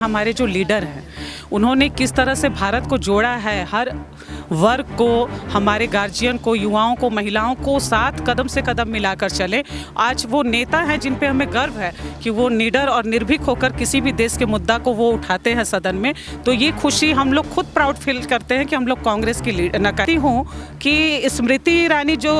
हमारे जो लीडर हैं उन्होंने किस तरह से भारत को जोड़ा है, हर वर्ग को, हमारे गार्जियन को, युवाओं को, महिलाओं को साथ कदम से कदम मिलाकर चले। आज वो नेता हैं जिन पे हमें गर्व है कि वो निडर और निर्भीक होकर किसी भी देश के मुद्दा को वो उठाते हैं सदन में। तो ये खुशी हम लोग खुद प्राउड फील करते हैं कि हम लोग कांग्रेस की नकारी हूँ कि स्मृति ईरानी जो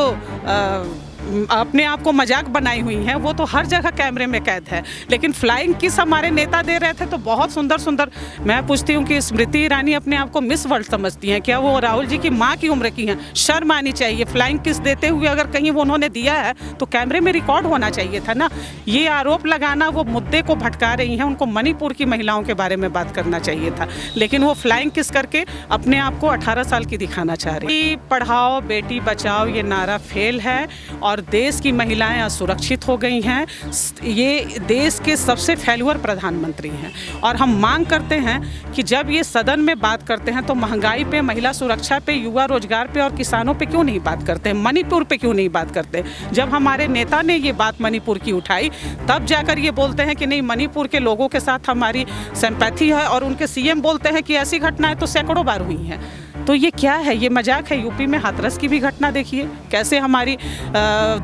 अपने आप को मजाक बनाई हुई हैं वो तो हर जगह कैमरे में कैद है, लेकिन फ्लाइंग किस हमारे नेता दे रहे थे तो बहुत सुंदर सुंदर। मैं पूछती हूँ कि स्मृति ईरानी अपने आप को मिस वर्ल्ड समझती हैं क्या? वो राहुल जी की माँ की उम्र की हैं, शर्म आनी चाहिए। फ्लाइंग किस देते हुए अगर कहीं वो उन्होंने दिया है तो कैमरे में रिकॉर्ड होना चाहिए था ना। ये आरोप लगाना, वो मुद्दे को भटका रही हैं, उनको मणिपुर की महिलाओं के बारे में बात करना चाहिए था, लेकिन वो फ्लाइंग किस करके अपने आप को 18 साल की दिखाना चाह रही। पढ़ाओ बेटी बचाओ ये नारा फेल है और देश की महिलाएं असुरक्षित हो गई हैं। ये देश के सबसे फेल्यूअर प्रधानमंत्री हैं और हम मांग करते हैं कि जब ये सदन में बात करते हैं तो महंगाई पे, महिला सुरक्षा पे, युवा रोजगार पे और किसानों पे क्यों नहीं बात करते हैं, मणिपुर पे क्यों नहीं बात करते। जब हमारे नेता ने ये बात मणिपुर की उठाई तब जाकर ये बोलते हैं कि नहीं, मणिपुर के लोगों के साथ हमारी सिंपैथी है, और उनके सीएम बोलते हैं कि ऐसी घटनाएं तो सैकड़ों बार हुई हैं। तो ये क्या है? ये मजाक है। यूपी में हाथरस की भी घटना देखिए, कैसे हमारी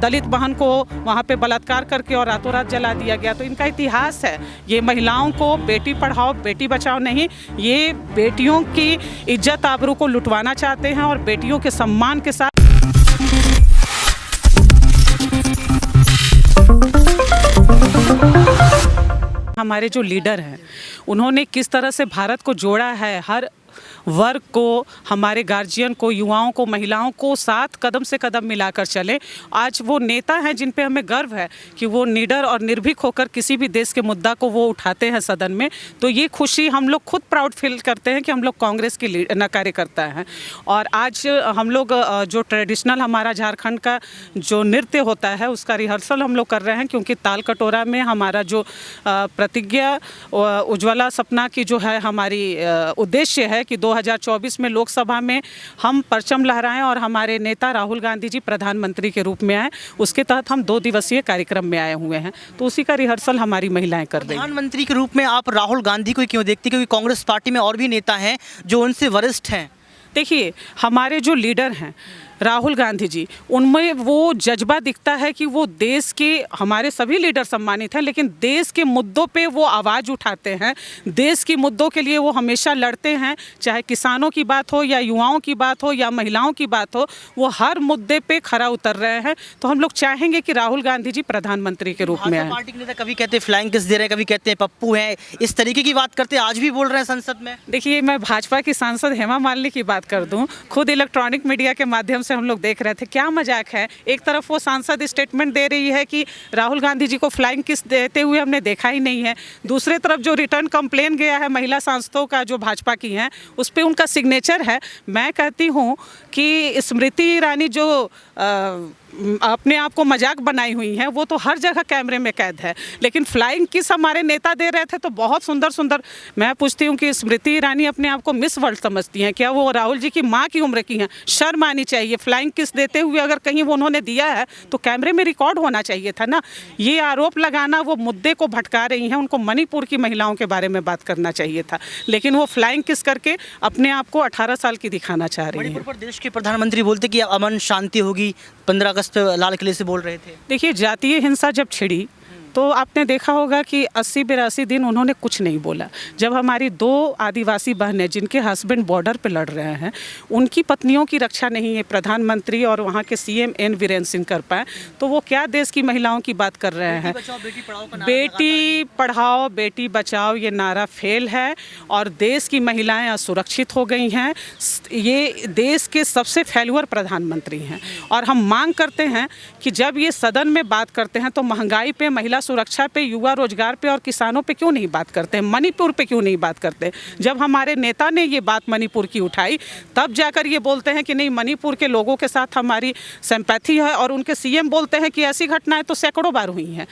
दलित बहन को वहाँ पे बलात्कार करके और रातों रात जला दिया गया। तो इनका इतिहास है। ये महिलाओं को बेटी पढ़ाओ बेटी बचाओ नहीं, ये बेटियों की इज्जत आबरू को लुटवाना चाहते हैं और बेटियों के सम्मान के साथ। हमारे जो लीडर हैं उन्होंने किस तरह से भारत को जोड़ा है, हर वर्ग को, हमारे गार्जियन को, युवाओं को, महिलाओं को साथ कदम से कदम मिलाकर चले। आज वो नेता हैं जिन पे हमें गर्व है कि वो निडर और निर्भीक होकर किसी भी देश के मुद्दा को वो उठाते हैं सदन में। तो ये खुशी हम लोग खुद प्राउड फील करते हैं कि हम लोग कांग्रेस की कार्यकर्ता हैं। और आज हम लोग जो ट्रेडिशनल हमारा झारखंड का जो नृत्य होता है उसका रिहर्सल हम लोग कर रहे हैं, क्योंकि ताल कटोरा में हमारा जो प्रतिज्ञा उज्ज्वला सपना की जो है हमारी उद्देश्य है कि 2024 में लोकसभा में हम परचम लहराएं और हमारे नेता राहुल गांधी जी प्रधानमंत्री के रूप में आए। उसके तहत हम 2 दिवसीय कार्यक्रम में आए हुए हैं, तो उसी का रिहर्सल हमारी महिलाएं कर रही हैं। प्रधानमंत्री के रूप में आप राहुल गांधी को क्यों देखती, क्योंकि कांग्रेस पार्टी में और भी नेता हैं जो उनसे वरिष्ठ हैं? देखिए, हमारे जो लीडर हैं राहुल गांधी जी, उनमें वो जज्बा दिखता है कि वो देश के, हमारे सभी लीडर सम्मानित हैं, लेकिन देश के मुद्दों पे वो आवाज़ उठाते हैं। देश के मुद्दों के लिए वो हमेशा लड़ते हैं, चाहे किसानों की बात हो या युवाओं की बात हो या महिलाओं की बात हो, वो हर मुद्दे पे खरा उतर रहे हैं। तो हम लोग चाहेंगे कि राहुल गांधी जी प्रधानमंत्री के रूप में आए। पार्टी के नेता कभी कहते हैं फ्लाइंग किस दे रहे हैं, कभी कहते हैं पप्पू हैं, इस तरीके की बात करते हैं, आज भी बोल रहे हैं संसद में। देखिए, मैं भाजपा की सांसद हेमा मालिनी की बात कर दूं, खुद इलेक्ट्रॉनिक मीडिया के माध्यम से हम लोग देख रहे थे। क्या मजाक है? एक तरफ वो सांसद स्टेटमेंट दे रही है कि राहुल गांधी जी को फ्लाइंग किस देते हुए हमने देखा ही नहीं है, दूसरे तरफ जो रिटर्न कंप्लेन गया है महिला सांसदों का जो भाजपा की हैं उस पर उनका सिग्नेचर है। मैं कहती हूँ कि स्मृति ईरानी जो अपने आप को मजाक बनाई हुई हैं वो तो हर जगह कैमरे में कैद है, लेकिन फ्लाइंग किस हमारे नेता दे रहे थे तो बहुत सुंदर सुंदर। मैं पूछती हूँ कि स्मृति ईरानी अपने आप को मिस वर्ल्ड समझती हैं क्या? वो राहुल जी की माँ की उम्र की हैं, शर्म आनी चाहिए। फ्लाइंग किस देते हुए अगर कहीं वो उन्होंने दिया है तो कैमरे में रिकॉर्ड होना चाहिए था ना। ये आरोप लगाना, वो मुद्दे को भटका रही हैं, उनको मणिपुर की महिलाओं के बारे में बात करना चाहिए था, लेकिन वो फ्लाइंग किस करके अपने आप को 18 साल की दिखाना चाह रही है। मणिपुर पर देश के प्रधानमंत्री बोलते कि अमन शांति होगी, 15 अगस्त पे लाल किले से बोल रहे थे। देखिए, जातीय हिंसा जब छिड़ी तो आपने देखा होगा कि 80-82 दिन उन्होंने कुछ नहीं बोला। जब हमारी 2 आदिवासी बहनें जिनके हस्बैंड बॉर्डर पे लड़ रहे हैं, उनकी पत्नियों की रक्षा नहीं है प्रधानमंत्री और वहाँ के सीएम एन वीरेंद्र सिंह कर पाए, तो वो क्या देश की महिलाओं की बात कर रहे हैं? बेटी पढ़ाओ बेटी बचाओ ये नारा फेल है और देश की महिलाएं असुरक्षित हो गई हैं। ये देश के सबसे फेल्यूअर प्रधानमंत्री हैं और हम मांग करते हैं कि जब ये सदन में बात करते हैं तो महंगाई पे, महिला सुरक्षा पे, युवा रोजगार पे और किसानों पे क्यों नहीं बात करते हैं, मणिपुर पे क्यों नहीं बात करते। जब हमारे नेता ने ये बात मणिपुर की उठाई तब जाकर ये बोलते हैं कि नहीं, मणिपुर के लोगों के साथ हमारी सिंपैथी है, और उनके सीएम बोलते हैं कि ऐसी घटनाएं तो सैकड़ों बार हुई हैं।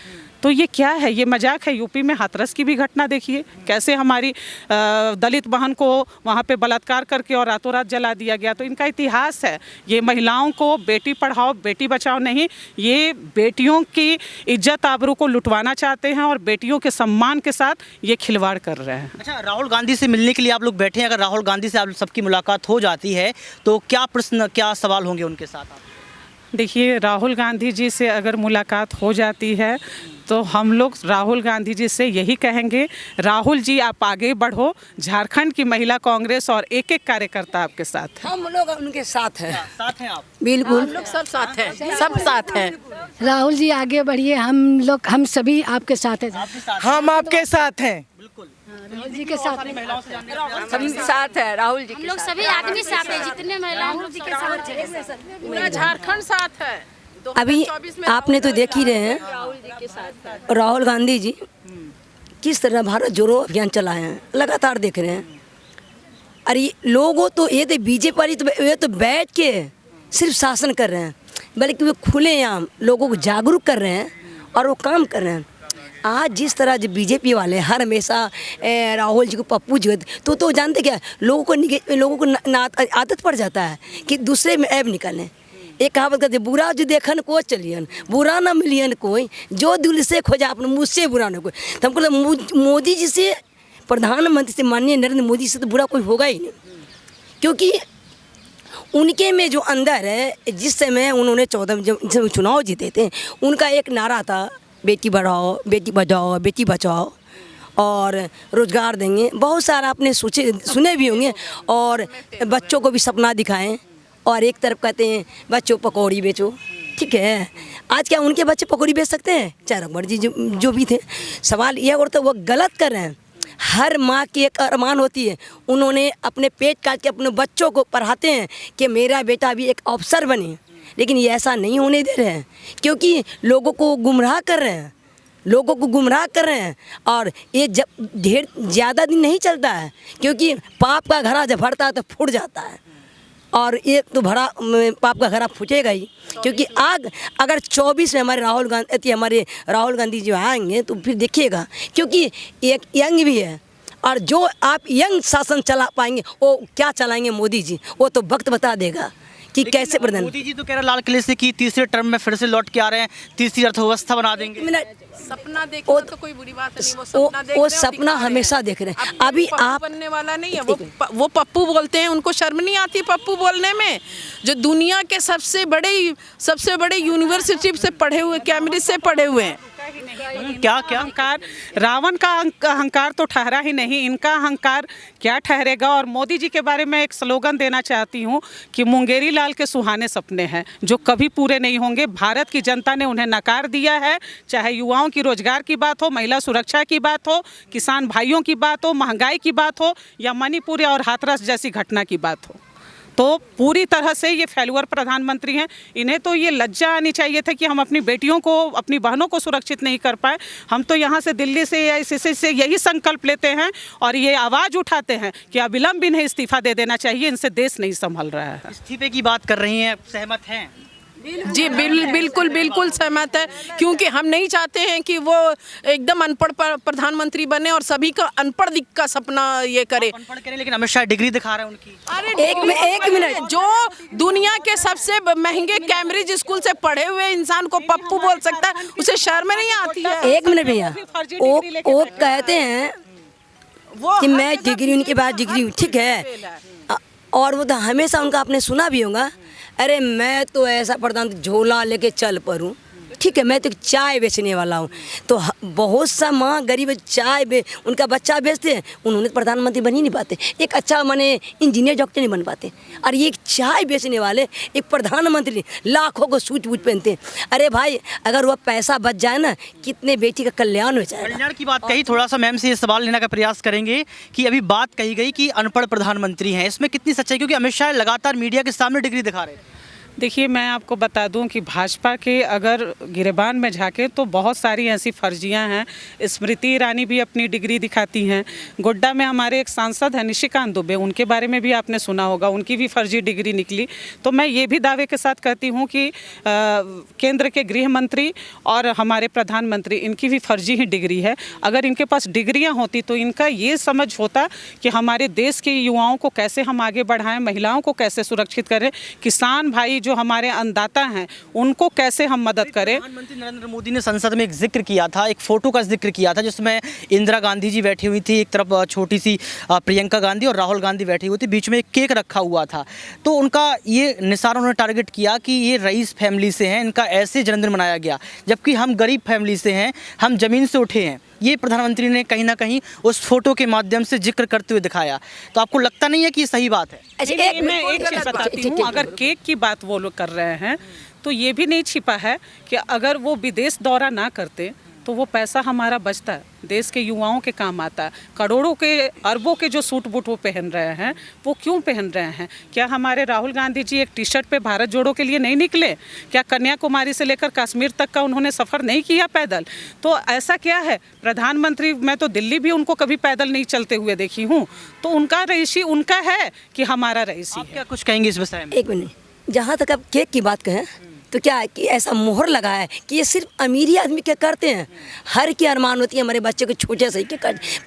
तो ये क्या है, ये मजाक है। यूपी में हाथरस की भी घटना देखिए, कैसे हमारी दलित बहन को वहाँ पे बलात्कार करके और रातों रात जला दिया गया। तो इनका इतिहास है। ये महिलाओं को बेटी पढ़ाओ बेटी बचाओ नहीं, ये बेटियों की इज्जत आबरू को लुटवाना चाहते हैं और बेटियों के सम्मान के साथ ये खिलवाड़ कर रहे हैं। अच्छा, राहुल गांधी से मिलने के लिए आप लोग बैठे हैं, अगर राहुल गांधी से आप सबकी मुलाकात हो जाती है तो क्या प्रश्न, क्या सवाल होंगे उनके साथ आप? देखिए, राहुल गांधी जी से अगर मुलाकात हो जाती है तो हम लोग राहुल गांधी जी से यही कहेंगे, राहुल जी आप आगे बढ़ो, झारखंड की महिला कांग्रेस और एक एक कार्यकर्ता आपके साथ है। हम लोग उनके साथ हैं। साथ हैं आप? बिल्कुल, हम लोग सब साथ हैं, सब साथ हैं। राहुल जी आगे बढ़िए, हम सभी आपके साथ हैं। हम आपके साथ हैं। बिल्कुल, राहुल जी के साथ हम साथ है, राहुल जी हम लोग सभी आदमी साथ हैं, जितने राहुल जी के साथ हैं। पूरा झारखंड साथ है। अभी 2024 में आपने तो देख ही रहे हैं राहुल जी के साथ है। राहुल गांधी जी किस तरह भारत जोड़ो अभियान चलाए हैं, लगातार देख रहे हैं। अरे लोगों तो ये तो बीजेपी वाली तो ये तो बैठ के सिर्फ शासन कर रहे हैं, बल्कि वो खुलेआम लोगों को जागरूक कर रहे हैं और वो काम कर रहे हैं। आज जिस तरह जो बीजेपी वाले हर हमेशा राहुल जी को पप्पू जी तो जानते क्या, लोगों को आदत पड़ जाता है कि दूसरे में ऐब निकालें। एक कहावत कहते, बुरा जो देखन को चलियन, बुरा ना मिलियन कोई, जो दिल से खोजा अपने मुझसे बुरा ना कोई। तो हमको लगा मोदी जी से, प्रधानमंत्री से, माननीय नरेंद्र मोदी से तो बुरा कोई होगा ही नहीं, क्योंकि उनके में जो अंदर है, जिस समय उन्होंने 14 जब चुनाव जीते थे, उनका एक नारा था, बेटी बढ़ाओ बेटी बचाओ बेटी बचाओ और रोज़गार देंगे। बहुत सारा आपने सुने भी होंगे, और बच्चों को भी सपना दिखाएं। और एक तरफ कहते हैं बच्चों पकौड़ी बेचो, ठीक है। आज क्या उनके बच्चे पकौड़ी बेच सकते हैं? चाहे रघुवर जी जो भी थे। सवाल यह और तो वो गलत कर रहे हैं। हर माँ की एक अरमान होती है, उन्होंने अपने पेट काट के अपने बच्चों को पढ़ाते हैं कि मेरा बेटा भी एक अफसर बने, लेकिन ये ऐसा नहीं होने दे रहे हैं, क्योंकि लोगों को गुमराह कर रहे हैं, लोगों को गुमराह कर रहे हैं। और ये जब ढेर ज़्यादा दिन नहीं चलता है, क्योंकि पाप का घड़ा जब भरता है तो फूट जाता है, और ये तो भरा पाप का घड़ा फूटेगा ही। क्योंकि आग अगर 24 में हमारे राहुल गांधी जो आएंगे तो फिर देखिएगा, क्योंकि एक यंग भी है, और जो आप यंग शासन चला पाएंगे वो क्या चलाएंगे मोदी जी, वो तो वक्त बता देगा कि कैसे प्रधान। मोदी जी तो कह रहे लाल किले से कि तीसरे टर्म में फिर से लौट के आ रहे हैं, तीसरी अर्थव्यवस्था बना देंगे। सपना देखना तो कोई बुरी बात नहीं, वो सपना देख रहे हैं, वो सपना हमेशा देख रहे हैं। अभी आप बनने वाला नहीं है, वो पप्पू बोलते हैं, उनको शर्म नहीं आती पप्पू बोलने में। जो दुनिया के सबसे बड़े यूनिवर्सिटी से पढ़े हुए, कैम्ब्रिज से पढ़े हुए हैं। क्या अहंकार, रावण का अहंकार तो ठहरा ही नहीं, इनका अहंकार क्या ठहरेगा। और मोदी जी के बारे में एक स्लोगन देना चाहती हूँ कि मुंगेरी लाल के सुहाने सपने हैं जो कभी पूरे नहीं होंगे। भारत की जनता ने उन्हें नकार दिया है, चाहे युवाओं की रोजगार की बात हो, महिला सुरक्षा की बात हो, किसान भाइयों की बात हो, महंगाई की बात हो, या मणिपुर और हाथरस जैसी घटना की बात हो। तो पूरी तरह से ये फेल्यूर प्रधानमंत्री हैं। इन्हें तो ये लज्जा आनी चाहिए था कि हम अपनी बेटियों को, अपनी बहनों को सुरक्षित नहीं कर पाए। हम तो यहाँ से दिल्ली से या ICC से यही संकल्प लेते हैं और ये आवाज़ उठाते हैं कि अविलंब इन्हें इस्तीफा दे देना चाहिए, इनसे देश नहीं संभल रहा है। इस्तीफे की बात कर रही हैं, सहमत हैं? जी बिल्कुल सहमत है, क्योंकि हम नहीं चाहते हैं कि वो एकदम अनपढ़ प्रधानमंत्री बने और सभी का अनपढ़ का सपना ये करे। अनपढ़ करें, लेकिन अमित शाह डिग्री दिखा रहे हैं उनकी। अरे एक मिनट, जो दुनिया के सबसे महंगे कैम्ब्रिज स्कूल से पढ़े हुए इंसान को पप्पू बोल सकता है, उसे शर्म नहीं आती है? एक मिनट भैया, वो कहते हैं कि मैं डिग्री, उनके बाद डिग्री, ठीक है। और वो तो हमेशा उनका आपने सुना भी होगा, अरे मैं तो ऐसा प्रधान झोला लेके चल पड़ूँ, ठीक है, मैं तो चाय बेचने वाला हूँ। तो बहुत सा माँ गरीब उनका बच्चा बेचते हैं, उन्होंने प्रधानमंत्री बन ही नहीं पाते, एक अच्छा माने इंजीनियर डॉक्टर नहीं बन पाते। और ये एक चाय बेचने वाले एक प्रधानमंत्री लाखों को सूट वूट पहनते हैं। अरे भाई, अगर वह पैसा बच जाए ना, कितने बेटी का कल्याण हो जाएगा। कल्याण की बात कही, थोड़ा सा मैम से ये सवाल लेने का प्रयास करेंगे कि अभी बात कही गई कि अनपढ़ प्रधानमंत्री हैं, इसमें कितनी सच्चाई, क्योंकि अमित शाह लगातार मीडिया के सामने डिग्री दिखा रहे हैं। देखिए, मैं आपको बता दूं कि भाजपा के अगर गिरेबान में झांके तो बहुत सारी ऐसी फर्जियां हैं। स्मृति ईरानी भी अपनी डिग्री दिखाती हैं। गोड्डा में हमारे एक सांसद हैं निशिकांत दुबे, उनके बारे में भी आपने सुना होगा, उनकी भी फर्जी डिग्री निकली। तो मैं ये भी दावे के साथ कहती हूँ कि केंद्र के गृह मंत्री और हमारे प्रधानमंत्री, इनकी भी फर्जी ही डिग्री है। अगर इनके पास डिग्रियाँ होती तो इनका ये समझ होता कि हमारे देश के युवाओं को कैसे हम आगे बढ़ाएं, महिलाओं को कैसे सुरक्षित करें, किसान भाई जो हमारे अन्नदाता हैं उनको कैसे हम मदद करें। प्रधानमंत्री नरेंद्र मोदी ने संसद में एक जिक्र किया था, एक फोटो का जिक्र किया था जिसमें इंदिरा गांधी जी बैठी हुई थी, एक तरफ छोटी सी प्रियंका गांधी और राहुल गांधी बैठी हुई थी, बीच में एक केक रखा हुआ था। तो उनका ये निशाना उन्होंने टारगेट किया कि ये रईस फैमिली से हैं, इनका ऐसे जन्मदिन मनाया गया, जबकि हम गरीब फैमिली से हैं, हम ज़मीन से उठे हैं। ये प्रधानमंत्री ने कहीं ना कहीं उस फोटो के माध्यम से जिक्र करते हुए दिखाया। तो आपको लगता नहीं है कि ये सही बात है? अच्छा, मैं एक चीज़ बताती हूँ, अगर केक की बात वो लोग कर रहे हैं तो ये भी नहीं छिपा है कि अगर वो विदेश दौरा ना करते तो वो पैसा हमारा बचता है, देश के युवाओं के काम आता है। करोड़ों के अरबों के जो सूट बूट वो पहन रहे हैं, वो क्यों पहन रहे हैं? क्या हमारे राहुल गांधी जी एक टी शर्ट पे भारत जोड़ो के लिए नहीं निकले? क्या कन्याकुमारी से लेकर कश्मीर तक का उन्होंने सफ़र नहीं किया पैदल? तो ऐसा क्या है, प्रधानमंत्री, मैं तो दिल्ली भी उनको कभी पैदल नहीं चलते हुए देखी हूँ। तो उनका रईसी उनका है कि हमारा रईसी है। क्या कुछ कहेंगे इस विषय में? एक मिनट, जहाँ तक आप केक की बात कहें तो क्या है कि ऐसा मोहर लगा है कि ये सिर्फ अमीरी आदमी क्या करते हैं। हर की अरमान होती है हमारे बच्चे को छोटे से के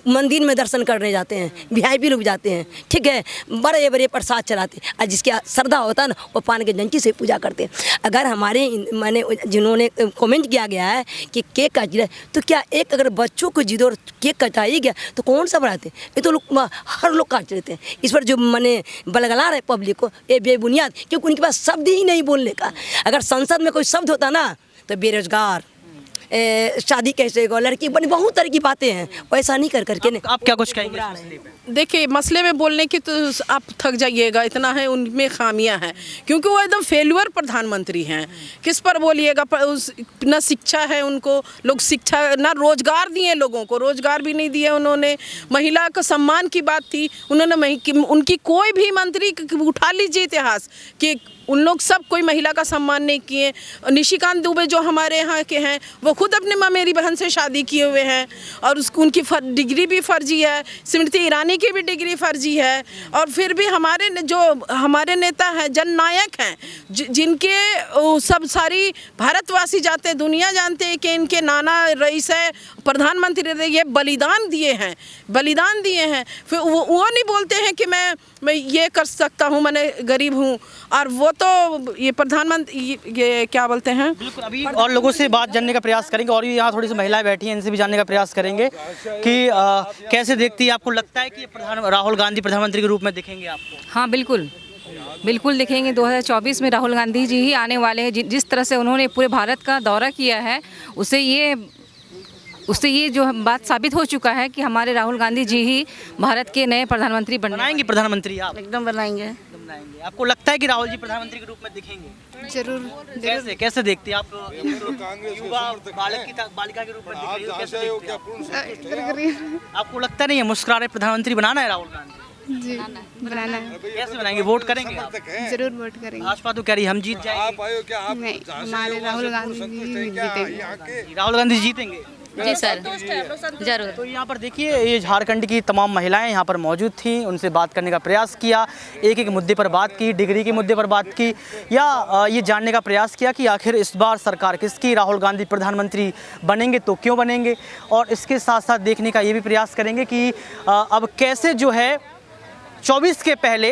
मंदिर में दर्शन करने जाते हैं, वीआईपी लोग जाते हैं, ठीक है, बड़े बड़े प्रसाद चलाते हैं, और जिसके श्रद्धा होता है ना वो पान के जंची से पूजा करते हैं। अगर हमारे मैंने जिन्होंने कमेंट किया गया है कि केक काट रहा है, तो क्या एक अगर बच्चों को जिद और केक कटाई गया तो कौन सा बढ़ाते हैं? ये तो लोग हर लोग काट लेते हैं। इस पर जो मैंने बलगला रहे पब्लिक को, ये बेबुनियाद, क्योंकि उनके पास शब्द ही नहीं बोलने का। अगर संसद में कोई शब्द होता ना तो बेरोजगार, शादी कैसे हो, लड़की बनी, बहुत तरह की बातें हैं, वैसा नहीं कर करके नहीं। आप क्या कुछ कहेंगे इस मसले पे? देखिए, मसले में बोलने की तो आप थक जाइएगा, इतना है उनमें खामियां हैं, क्योंकि वो एकदम फेलुअर प्रधानमंत्री हैं। किस पर बोलिएगा, ना शिक्षा है उनको, लोग शिक्षा ना रोजगार दिए, लोगों को रोजगार भी नहीं दिए उन्होंने। महिला का सम्मान की बात थी, उन्होंने उनकी कोई भी मंत्री उठा लीजिए इतिहास कि उन लोग सब कोई महिला का सम्मान नहीं किए। निशिकांत दुबे जो हमारे यहाँ के हैं वो खुद अपने मेरी बहन से शादी किए हुए हैं और उनकी डिग्री भी फर्जी है। स्मृति ईरानी की भी डिग्री फर्जी है। और फिर भी हमारे नेता हैं, जननायक हैं, जिनके सब सारी भारतवासी जाते, दुनिया जानते हैं कि इनके नाना रईस है, प्रधानमंत्री रहे, ये बलिदान दिए हैं। फिर वो नहीं बोलते हैं कि मैं ये कर सकता हूँ, मैंने गरीब हूँ। और वो तो ये प्रधानमंत्री ये क्या बोलते हैं। बिल्कुल, अभी और लोगों से बात जानने का प्रयास करेंगे, और भी यहाँ थोड़ी सी महिलाएं बैठी हैं, इनसे भी जानने का प्रयास करेंगे कि कैसे देखती है, आपको लगता है कि राहुल गांधी प्रधानमंत्री के रूप में दिखेंगे आपको? हाँ, बिल्कुल दिखेंगे। 2024 में राहुल गांधी जी ही आने वाले हैं। जिस तरह से उन्होंने पूरे भारत का दौरा किया है, उससे ये जो बात साबित हो चुका है कि हमारे राहुल गांधी जी ही भारत के नए प्रधानमंत्री बनाएंगे। प्रधानमंत्री आप एकदम बनाएंगे। आपको लगता है कि राहुल जी प्रधानमंत्री के रूप में दिखेंगे? जरूर। कैसे देखते हैं आप? युवा बालिका के रूप में दिख रही हो, कैसे देखते हैं? आपको लगता नहीं है मुस्कुरा रहे प्रधानमंत्री बनाना है राहुल गांधी जी? बनाना है। कैसे बनाएंगे? वोट करेंगे आप? जरूर वोट करेंगे। भाजपा तो कह रही हम जीत जाएंगे। नहीं, हमारे राहुल गांधी जी जीतेंगे। राहुल गांधी जीतेंगे? जी सर, जरूर। तो यहाँ पर देखिए, ये झारखंड की तमाम महिलाएं यहाँ पर मौजूद थीं, उनसे बात करने का प्रयास किया, एक एक मुद्दे पर बात की, डिग्री के मुद्दे पर बात की, या ये जानने का प्रयास किया कि आखिर इस बार सरकार किसकी, राहुल गांधी प्रधानमंत्री बनेंगे तो क्यों बनेंगे। और इसके साथ साथ देखने का ये भी प्रयास करेंगे कि अब कैसे जो है 24 के पहले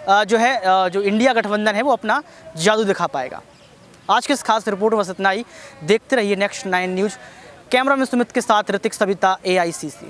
जो इंडिया गठबंधन है वो अपना जादू दिखा पाएगा। आज के इस खास रिपोर्ट में बस इतना ही। देखते रहिए नेक्स्ट 9 न्यूज़। कैमरा में सुमित के साथ ऋतिक सविता, AICC।